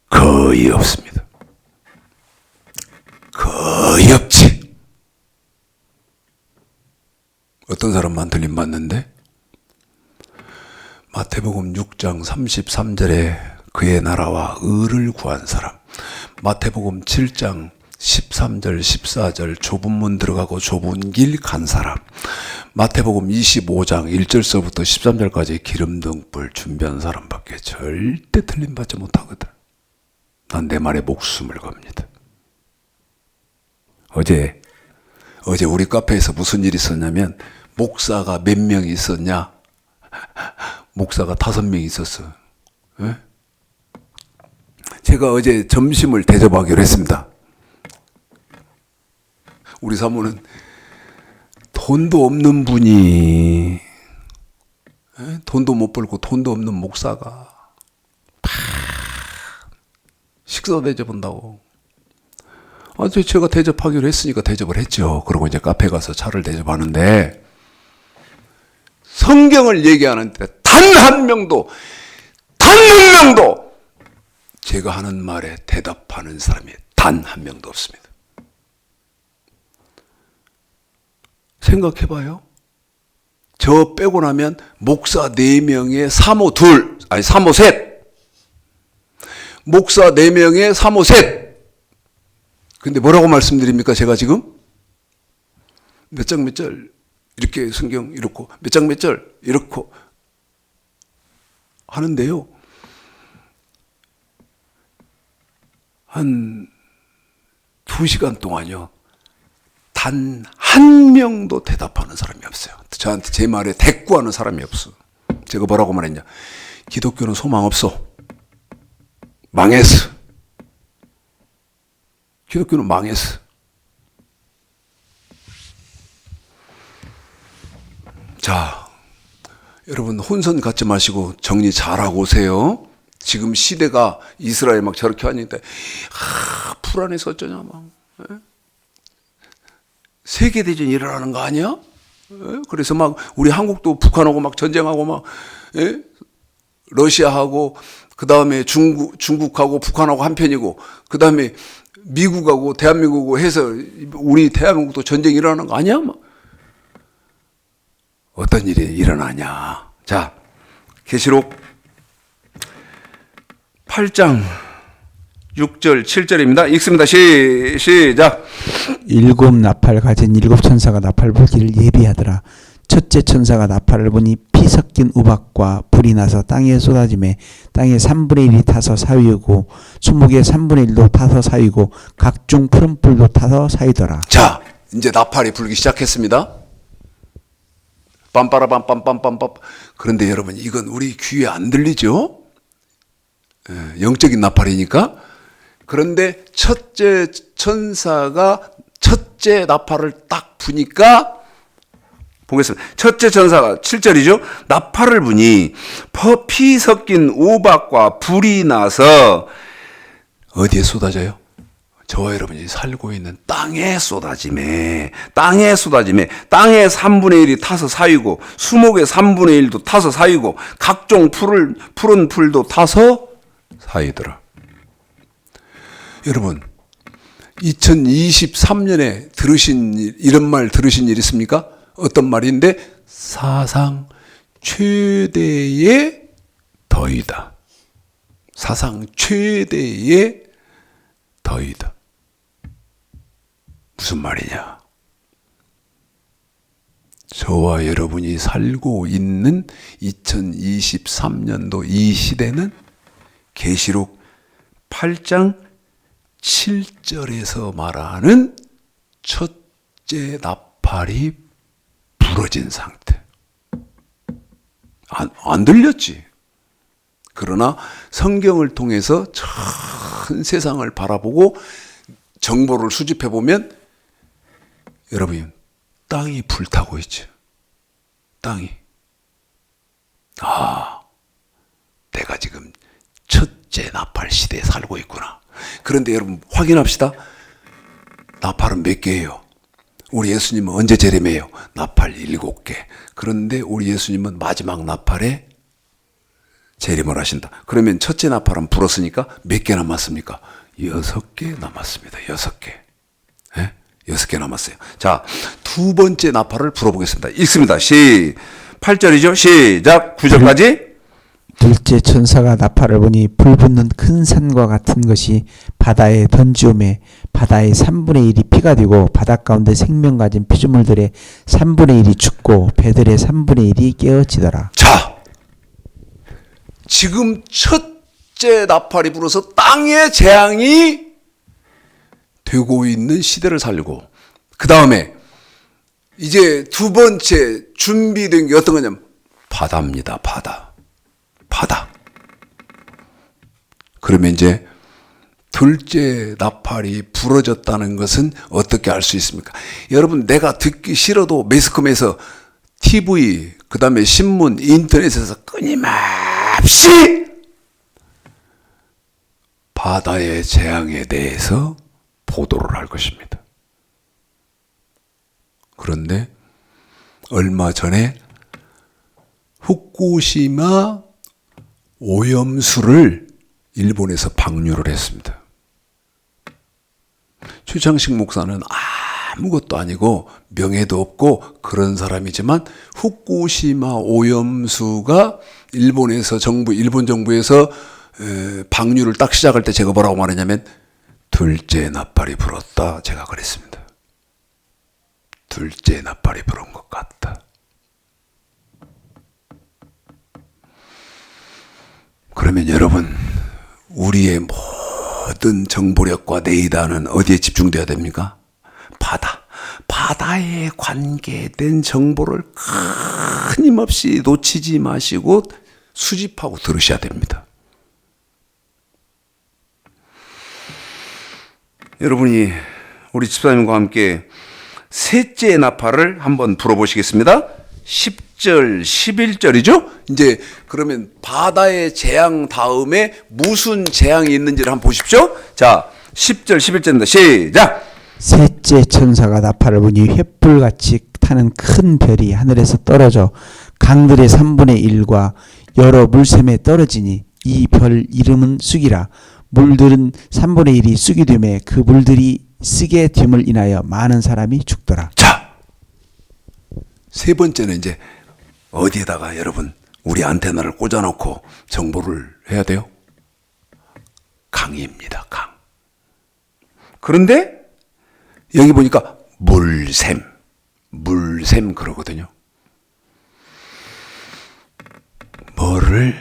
거의 없습니다. 거의 없지. 어떤 사람만 들림받는데? 마태복음 6장 33절에 그의 나라와 의를 구한 사람, 마태복음 7장 13절 14절 좁은 문 들어가고 좁은 길 간 사람, 마태복음 25장 1절서부터 13절까지 기름등불 준비한 사람밖에 절대 틀림받지 못하거든. 난 내 말에 목숨을 겁니다. 어제 우리 카페에서 무슨 일이 있었냐면 목사가 몇 명이 있었냐? 목사가 5명 있었어. 에? 제가 어제 점심을 대접하기로 했습니다. 우리 사모는 돈도 없는 분이, 돈도 못 벌고 돈도 없는 목사가 식사 대접한다고. 제가 대접하기로 했으니까 대접을 했죠. 그러고 이제 카페 가서 차를 대접하는데 성경을 얘기하는데 단 한 명도 제가 하는 말에 대답하는 사람이 단 한 명도 없습니다. 생각해봐요. 저 빼고 나면 목사 4명에 사모 3. 목사 4명에 사모 3. 근데 뭐라고 말씀드립니까? 제가 지금 몇 장 몇 절 이렇게 성경 이렇고 몇 장 몇 절 이렇고 하는데요. 한 2시간 동안요. 단 한 명도 대답하는 사람이 없어요. 저한테 제 말에 대꾸하는 사람이 없어. 제가 뭐라고 말했냐? 기독교는 소망 없어. 망했어. 기독교는 망했어. 자, 여러분 혼선 갖지 마시고 정리 잘하고 오세요. 지금 시대가 이스라엘 막 저렇게 하니까 불안해서 어쩌냐 막. 세계대전이 일어나는 거 아니야? 그래서 막 우리 한국도 북한하고 막 전쟁하고 막 러시아하고 그 다음에 중국하고 북한하고 한편이고 그 다음에 미국하고 대한민국하고 해서 우리 대한민국도 전쟁이 일어나는 거 아니야? 막. 어떤 일이 일어나냐. 자, 계시록 8장 6절 7절입니다. 읽습니다. 시작. 일곱 나팔 가진 일곱 천사가 나팔 불기를 예비하더라. 첫째 천사가 나팔을 보니 피 섞인 우박과 불이 나서 땅에 쏟아지매 땅의 3분의 1이 타서 사위고 수목의 3분의 1도 타서 사위고 각종 푸른 뿔도 타서 사위더라. 자, 이제 나팔이 불기 시작했습니다. 빰빠라빰빰빰빰빰. 그런데 여러분 이건 우리 귀에 안 들리죠? 영적인 나팔이니까. 그런데 첫째 천사가 첫째 나팔을 딱 부니까 보겠습니다. 첫째 천사가 7절이죠. 나팔을 부니 피 섞인 우박과 불이 나서 어디에 쏟아져요? 저와 여러분이 살고 있는 땅에 쏟아지매 땅의 3분의 1이 타서 사이고 수목의 3분의 1도 타서 사이고 각종 푸른 풀도 타서 사이더라. 여러분 2023년에 들으신 이런 말 들으신 일 있습니까? 어떤 말인데 사상 최대의 더위다. 사상 최대의 더위다. 무슨 말이냐? 저와 여러분이 살고 있는 2023년도 이 시대는 계시록 8장 7절에서 말하는 첫째 나팔이 부러진 상태. 안 들렸지? 그러나 성경을 통해서 전 세상을 바라보고 정보를 수집해 보면 여러분 땅이 불타고 있죠. 땅이. 내가 지금 첫째 나팔 시대에 살고 있구나. 그런데 여러분 확인합시다. 나팔은 몇 개예요? 우리 예수님은 언제 재림해요? 나팔 7개. 그런데 우리 예수님은 마지막 나팔에 재림을 하신다. 그러면 첫째 나팔은 불었으니까 몇 개 남았습니까? 6개 남았습니다. 6개. 6개 남았어요. 자, 두 번째 나팔을 불어보겠습니다. 읽습니다. 8절이죠. 시작. 9절까지. 둘째 천사가 나팔을 보니 불 붙는 큰 산과 같은 것이 바다에 던지오매 바다의 3분의 1이 피가 되고 바다 가운데 생명 가진 피조물들의 3분의 1이 죽고 배들의 3분의 1이 깨어지더라. 자, 지금 첫째 나팔이 불어서 땅의 재앙이 되고 있는 시대를 살고, 그 다음에 이제 두 번째 준비된 게 어떤 거냐면 바다입니다. 바다. 그러면 이제 둘째 나팔이 부러졌다는 것은 어떻게 알 수 있습니까? 여러분, 내가 듣기 싫어도 매스컴에서 TV, 그 다음에 신문, 인터넷에서 끊임없이 바다의 재앙에 대해서 보도를 할 것입니다. 그런데 얼마 전에 후쿠시마 오염수를 일본에서 방류를 했습니다. 최창식 목사는 아무것도 아니고 명예도 없고 그런 사람이지만 후쿠시마 오염수가 일본에서 일본 정부에서 방류를 딱 시작할 때 제가 뭐라고 말했냐면 둘째 나팔이 불었다. 제가 그랬습니다. 둘째 나팔이 불은 것 같다. 그러면 여러분, 우리의 모든 정보력과 데이터는 어디에 집중되어야 됩니까? 바다에 관계된 정보를 끊임없이 놓치지 마시고 수집하고 들으셔야 됩니다. 여러분이 우리 집사님과 함께 셋째 나팔을 한번 불어보시겠습니다. 10절, 11절이죠? 이제 그러면 바다의 재앙 다음에 무슨 재앙이 있는지를 한번 보십시오. 자, 10절, 11절입니다. 시작! 셋째 천사가 나팔을 부니 횃불같이 타는 큰 별이 하늘에서 떨어져 강들의 3분의 1과 여러 물샘에 떨어지니 이 별 이름은 쑥이라. 물들은 3분의 1이 쑥이 되매 그 물들이 쑥의 됨을 인하여 많은 사람이 죽더라. 자, 세 번째는 이제 어디에다가 여러분 우리 안테나를 꽂아놓고 정보를 해야 돼요? 강입니다. 강. 그런데 여기 보니까 물샘 그러거든요. 뭐를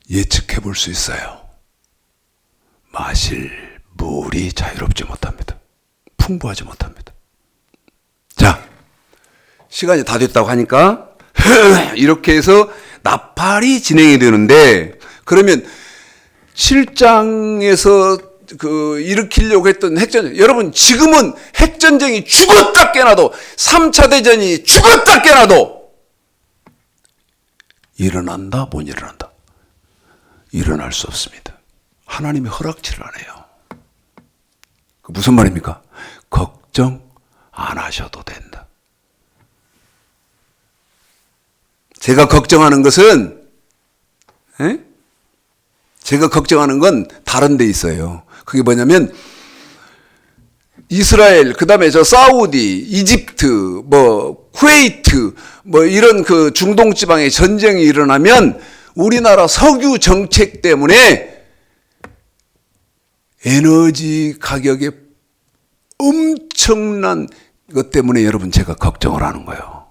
예측해 볼 수 있어요? 마실 물이 자유롭지 못합니다. 풍부하지 못합니다. 자, 시간이 다 됐다고 하니까 이렇게 해서 나팔이 진행이 되는데, 그러면 7장에서 일으키려고 했던 핵전쟁, 여러분 지금은 핵전쟁이 죽었다 깨나도 3차 대전이 죽었다 깨나도 일어난다 못 일어난다? 일어날 수 없습니다. 하나님이 허락치를 안 해요. 그 무슨 말입니까? 걱정 안 하셔도 된다. 제가 걱정하는 것은 제가 걱정하는 건 다른 데 있어요. 그게 뭐냐면 이스라엘, 그 다음에 저 사우디, 이집트, 쿠웨이트, 이런 그 중동 지방에 전쟁이 일어나면 우리나라 석유 정책 때문에 에너지 가격의 엄청난 것 때문에 여러분 제가 걱정을 하는 거예요.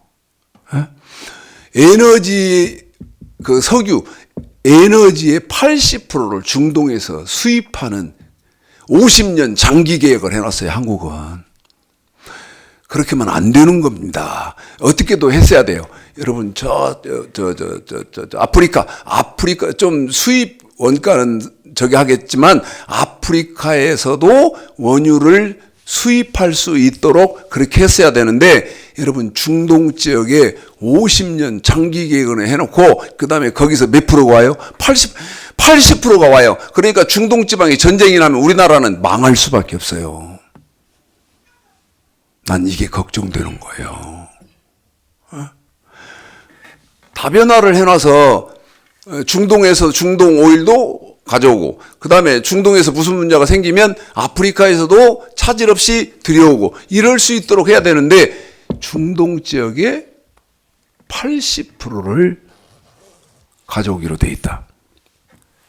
에너지, 석유, 에너지의 80%를 중동에서 수입하는 50년 장기 계획을 해놨어요, 한국은. 그렇게만 안 되는 겁니다. 어떻게도 했어야 돼요. 여러분, 아프리카 좀 수입 원가는 저기 하겠지만, 아프리카에서도 원유를 수입할 수 있도록 그렇게 했어야 되는데, 여러분, 중동 지역에 50년 장기 계획을 해놓고, 그 다음에 거기서 몇 프로가 와요? 80%가 와요. 그러니까 중동 지방에 전쟁이 나면 우리나라는 망할 수밖에 없어요. 난 이게 걱정되는 거예요. 다변화를 해놔서 중동에서 중동 오일도 가져오고, 그 다음에 중동에서 무슨 문제가 생기면 아프리카에서도 차질 없이 들여오고, 이럴 수 있도록 해야 되는데, 중동 지역의 80%를 가져오기로 돼 있다.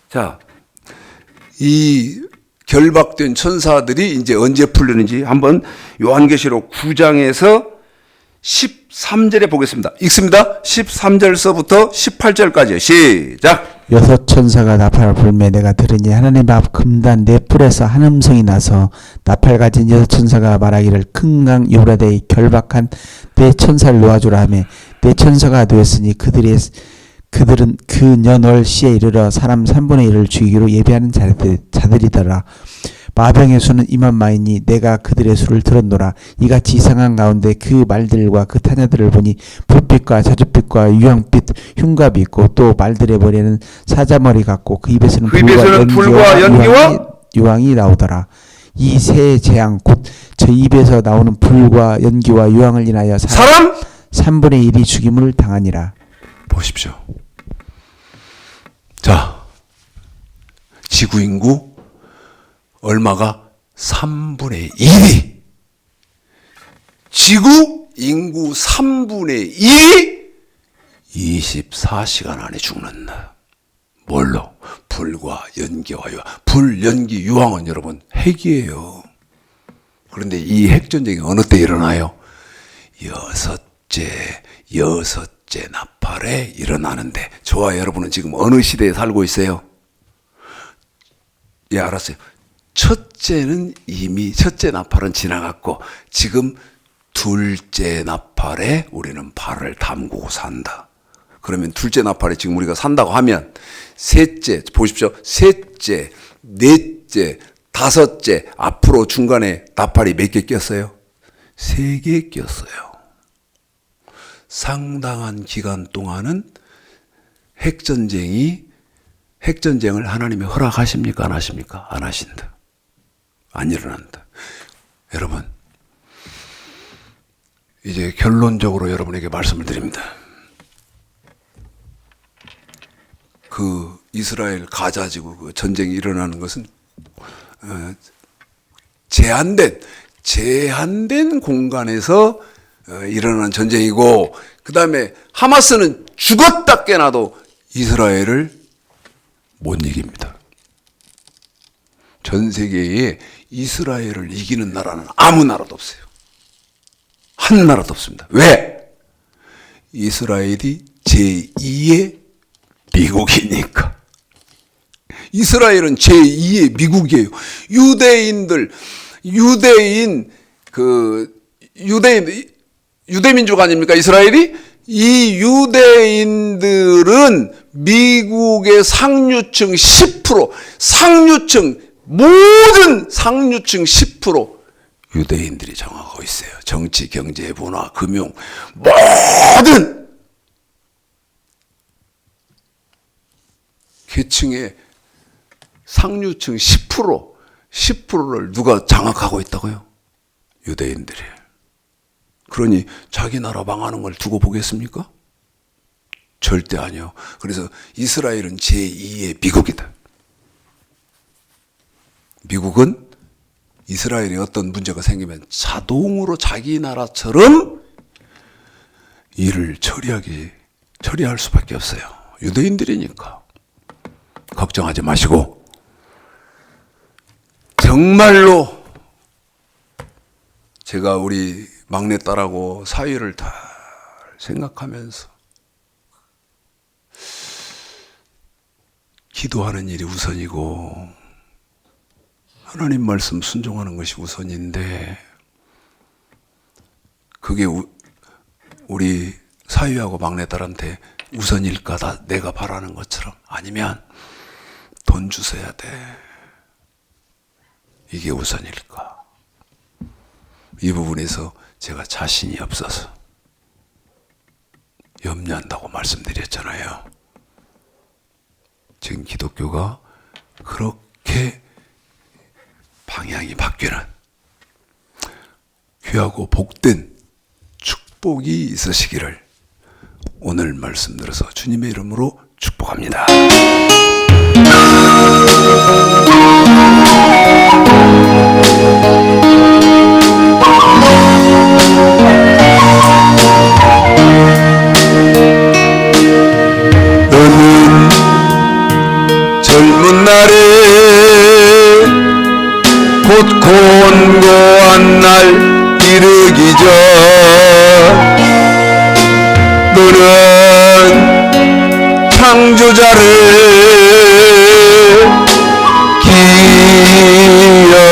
자, 이 결박된 천사들이 이제 언제 풀리는지 한번 요한계시록 9장에서 13절에 보겠습니다. 읽습니다. 13절서부터 18절까지요. 시작! 여섯 천사가 나팔을 불매 내가 들으니 하나님 앞 금단 네 뿔에서 한 음성이 나서 나팔 가진 여섯 천사가 말하기를 큰 강 유브라데에 결박한 네 천사를 놓아주라 하며 네 천사가 되었으니 그들은 그 년월 시에 이르러 사람 3분의 1을 죽이기로 예비하는 자들이더라. 마병의 수는 2만 마이니 내가 그들의 수를 들었노라. 이같이 이상한 가운데 그 말들과 그 타녀들을 보니 불빛과 자줏빛과 유황빛 흉갑이 있고 또 말들의 머리에는 사자머리 같고 그 입에서는 불과 연기와 유황이 나오더라. 이 세 재앙 곧 저 입에서 나오는 불과 연기와 유황을 인하여 사람 3분의 1이 죽임을 당하니라. 보십시오. 자, 지구 인구 얼마가? 3분의 1이, 지구 인구 3분의 1이 24시간 안에 죽는다. 뭘로? 불과 연기와 유황. 불, 연기, 유황은 여러분 핵이에요. 그런데 이 핵전쟁이 어느 때 일어나요? 여섯째 나팔에 일어나는데, 저와 여러분은 지금 어느 시대에 살고 있어요? 예, 알았어요. 첫째 나팔은 지나갔고, 지금 둘째 나팔에 우리는 발을 담그고 산다. 그러면 둘째 나팔에 지금 우리가 산다고 하면, 셋째, 보십시오. 셋째, 넷째, 다섯째, 앞으로 중간에 나팔이 몇 개 꼈어요? 3개 꼈어요. 상당한 기간 동안은 핵전쟁을 하나님이 허락하십니까? 안 하십니까? 안 하신다. 안 일어난다. 여러분, 이제 결론적으로 여러분에게 말씀을 드립니다. 그 이스라엘 가자 지구 그 전쟁이 일어나는 것은 제한된 공간에서 일어나는 전쟁이고, 그 다음에 하마스는 죽었다 깨나도 이스라엘을 못 이깁니다. 전 세계에 이스라엘을 이기는 나라는 아무 나라도 없어요. 한 나라도 없습니다. 왜? 이스라엘이 제2의 미국이니까. 이스라엘은 제2의 미국이에요. 유대민족 아닙니까? 이스라엘이? 이 유대인들은 미국의 상류층 10%, 모든 상류층 10% 유대인들이 정하고 있어요. 정치, 경제, 문화, 금융, 모든 계층의 상류층 10%를 누가 장악하고 있다고요? 유대인들이. 그러니 자기 나라 망하는 걸 두고 보겠습니까? 절대 아니요. 그래서 이스라엘은 제2의 미국이다. 미국은 이스라엘에 어떤 문제가 생기면 자동으로 자기 나라처럼 일을 처리할 수밖에 없어요. 유대인들이니까. 걱정하지 마시고, 정말로 제가 우리 막내딸하고 사위를 다 생각하면서 기도하는 일이 우선이고 하나님 말씀 순종하는 것이 우선인데, 그게 우리 사위하고 막내딸한테 우선일까? 다 내가 바라는 것처럼. 아니면 돈 주셔야 돼. 이게 우선일까? 이 부분에서 제가 자신이 없어서 염려한다고 말씀드렸잖아요. 지금 기독교가 그렇게 방향이 바뀌는 귀하고 복된 축복이 있으시기를 오늘 말씀 들어서 주님의 이름으로 축복합니다. 너는 젊은 날에 곧 곤고한 날 이르기 전 너는 창조자를 기억하라.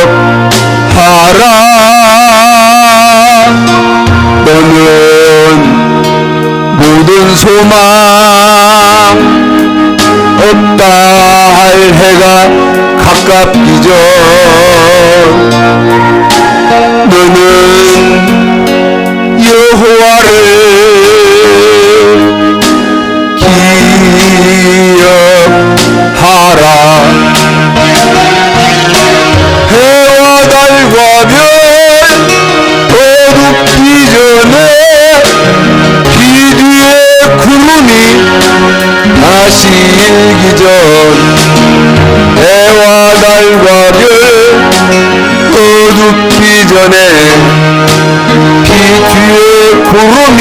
너는 모든 소망 없다 할 해가 가깝기 전 너는 여호와를 기억하라. 해와 달과 별 어둡기 전에 귀 뒤에 구름이 다시 일기 전 해와 달과 별 어둡기 전에 귀 뒤에 구름이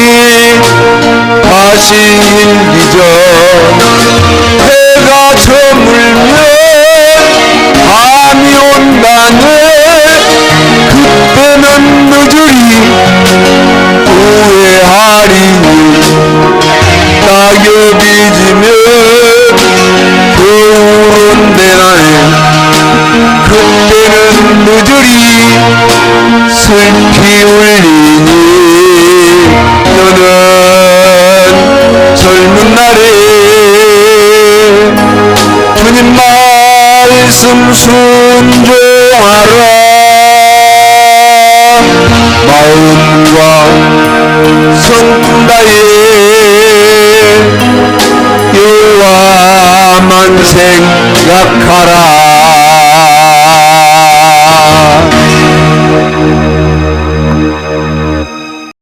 다시 일기 전 해가 저물면 밤이 온다네. 그때는 늦으리 후회하리니 낙엽이 지면 겨울은 되나니 그때는 늦으리 슬피 울리니. 너는 젊은 날에 주님 말씀 순종하라. 마음과 손 다해 여호와만 생각하라